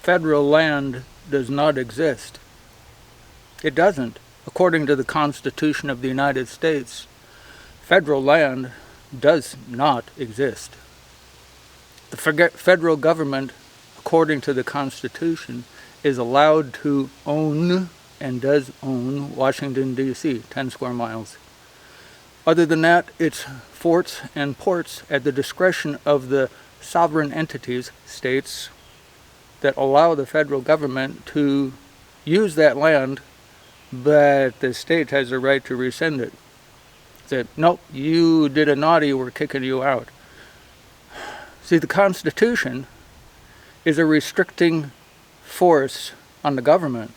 federal land does not exist. It doesn't. According to the Constitution of the United States, federal land does not exist. The federal government, according to the Constitution, is allowed to own and does own Washington, D.C., 10 square miles. Other than that, it's forts and ports at the discretion of the sovereign entities, states, that allow the federal government to use that land, but the state has a right to rescind it. Say, nope, you did a naughty, we're kicking you out. See, the Constitution is a restricting force on the government,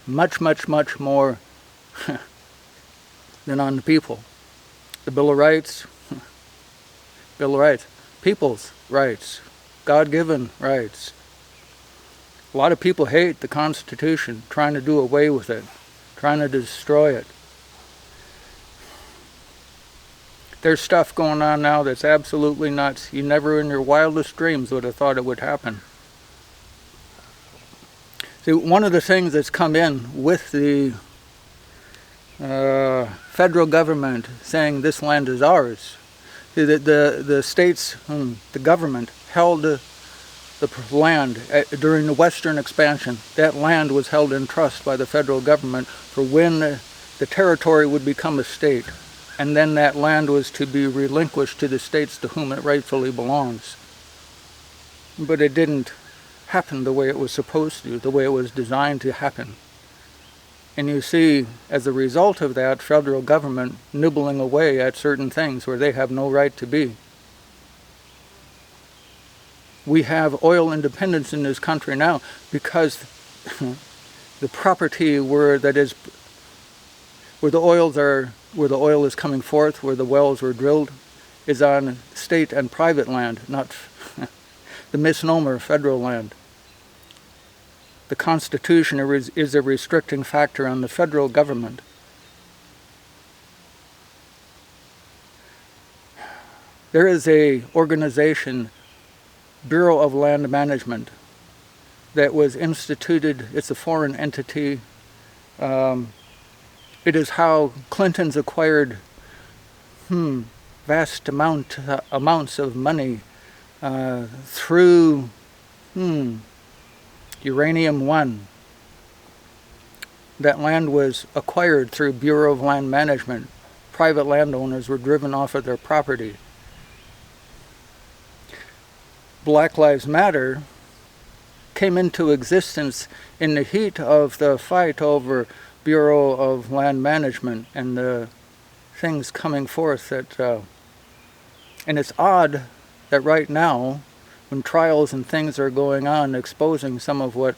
much, much, much more than on the people. The Bill of Rights, people's rights, God-given rights. A lot of people hate the Constitution, trying to do away with it, trying to destroy it. There's stuff going on now that's absolutely nuts. You never in your wildest dreams would have thought it would happen. See, one of the things that's come in with the federal government saying this land is ours, the states, the government held the land during the Western expansion. That land was held in trust by the federal government for when the territory would become a state, and then that land was to be relinquished to the states to whom it rightfully belongs. But it didn't happen the way it was supposed to, the way it was designed to happen. And you see, as a result of that, federal government nibbling away at certain things where they have no right to be. We have oil independence in this country now because the property where the oil is coming forth, where the wells were drilled, is on state and private land, not the misnomer federal land. The Constitution is a restricting factor on the federal government. There is a organization, Bureau of Land Management, that was instituted. It's a foreign entity. It is how Clintons acquired vast amounts of money through Uranium One. That land was acquired through Bureau of Land Management. Private landowners were driven off of their property. Black Lives Matter came into existence in the heat of the fight over Bureau of Land Management and the things coming forth that, and it's odd that right now, when trials and things are going on exposing some of what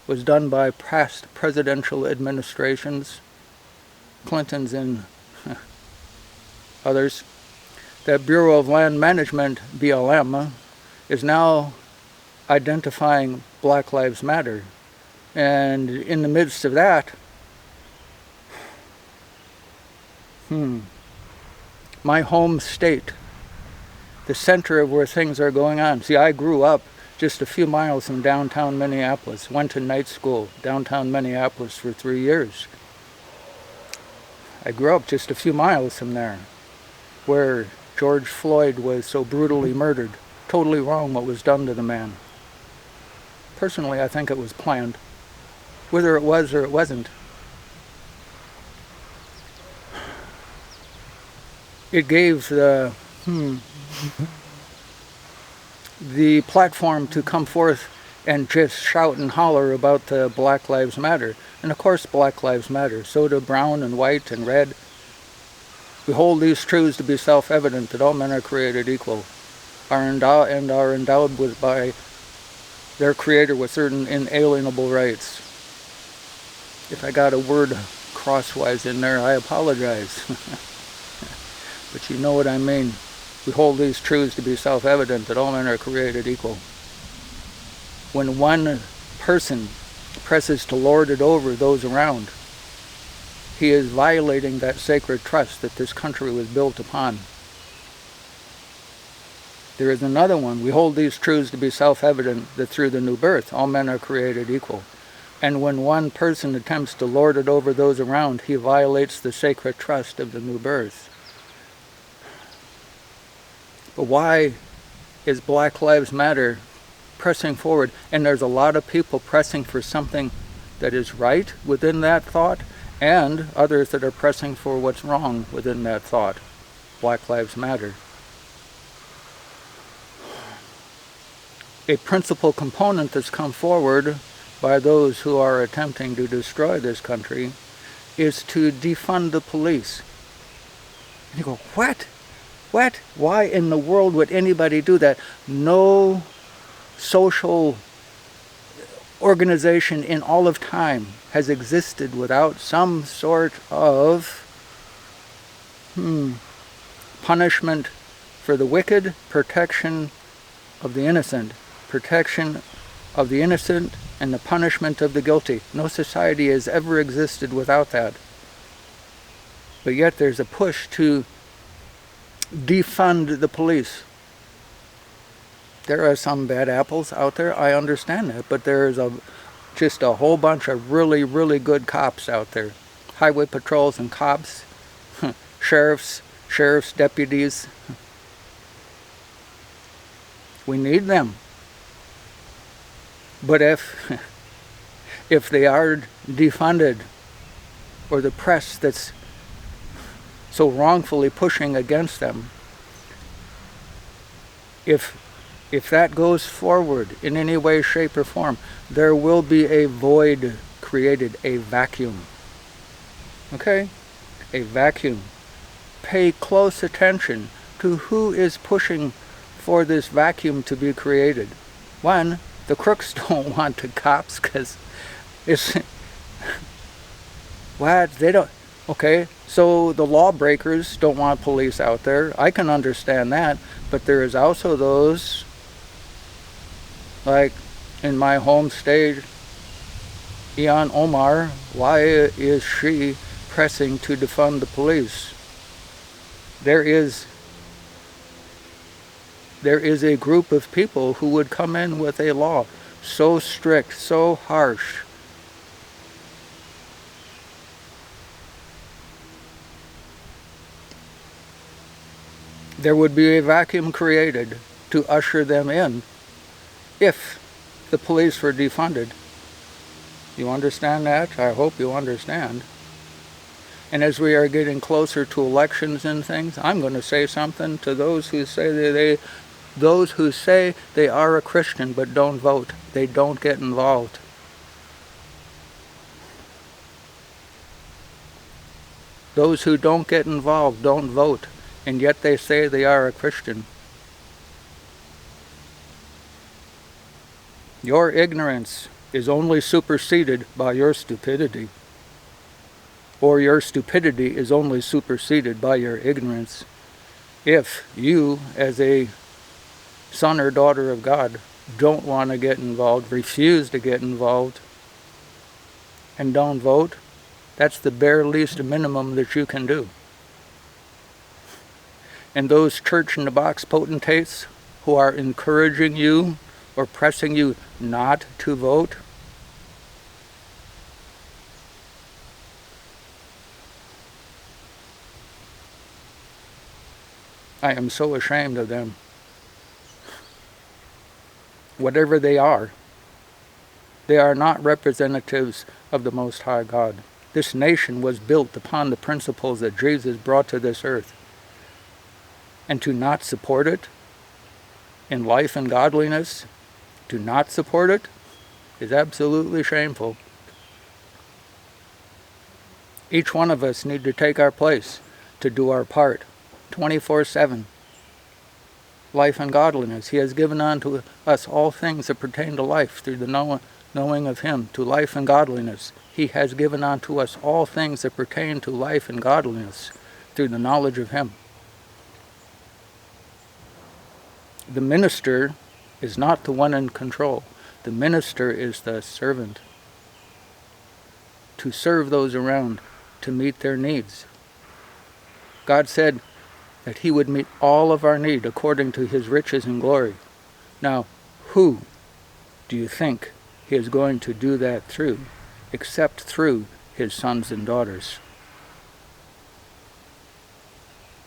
was done by past presidential administrations, Clintons and others, that Bureau of Land Management, BLM, is now identifying Black Lives Matter. And in the midst of that, my home state, the center of where things are going on. See, I grew up just a few miles from downtown Minneapolis, went to night school downtown Minneapolis for 3 years. I grew up just a few miles from there, where George Floyd was so brutally murdered. Totally wrong what was done to the man. Personally, I think it was planned. Whether it was or it wasn't, it gave the platform to come forth and just shout and holler about the Black Lives Matter. And of course Black Lives Matter. So do brown and white and red. We hold these truths to be self-evident, that all men are created equal, are endowed with by their Creator with certain inalienable rights. If I got a word crosswise in there, I apologize. But you know what I mean. We hold these truths to be self-evident, that all men are created equal. When one person presses to lord it over those around, he is violating that sacred trust that this country was built upon. There is another one. We hold these truths to be self-evident, that through the new birth, all men are created equal. And when one person attempts to lord it over those around, he violates the sacred trust of the new birth. But why is Black Lives Matter pressing forward? And there's a lot of people pressing for something that is right within that thought, and others that are pressing for what's wrong within that thought. Black Lives Matter. A principal component that's come forward by those who are attempting to destroy this country is to defund the police. And you go, what? What? Why in the world would anybody do that? No social organization in all of time has existed without some sort of punishment for the wicked, protection of the innocent. Protection of the innocent and the punishment of the guilty. No society has ever existed without that. But yet there's a push to defund the police. There are some bad apples out there, I understand that, but there's just a whole bunch of really, really good cops out there. Highway patrols and cops, sheriffs, deputies. We need them. But if they are defunded, or the press that's so wrongfully pushing against them, if that goes forward in any way, shape, or form, there will be a void created, a vacuum. Okay? A vacuum. Pay close attention to who is pushing for this vacuum to be created. One, the crooks don't want the cops because it's... What? They don't... Okay, so the lawbreakers don't want police out there. I can understand that. But there is also those, like in my home state, Ian Omar, why is she pressing to defund the police? There is a group of people who would come in with a law so strict, so harsh, there would be a vacuum created to usher them in if the police were defunded. You understand that? I hope you understand. And as we are getting closer to elections and things, I'm going to say something to those who say those who say they are a Christian but don't vote. They don't get involved. Those who don't get involved don't vote, and yet they say they are a Christian. Your ignorance is only superseded by your stupidity, or your stupidity is only superseded by your ignorance. If you, as a son or daughter of God, don't want to get involved, refuse to get involved, and don't vote, that's the bare least minimum that you can do. And those church-in-the-box potentates who are encouraging you or pressing you not to vote, I am so ashamed of them. Whatever they are not representatives of the Most High God. This nation was built upon the principles that Jesus brought to this earth. And to not support it in life and godliness, to not support it, is absolutely shameful. Each one of us need to take our place to do our part, 24/7. Life and godliness. He has given unto us all things that pertain to life through the knowing of Him, to life and godliness. He has given unto us all things that pertain to life and godliness through the knowledge of Him. The minister is not the one in control. The minister is the servant, to serve those around, to meet their needs. God said, that he would meet all of our need according to his riches and glory. Now, who do you think he is going to do that through, except through his sons and daughters?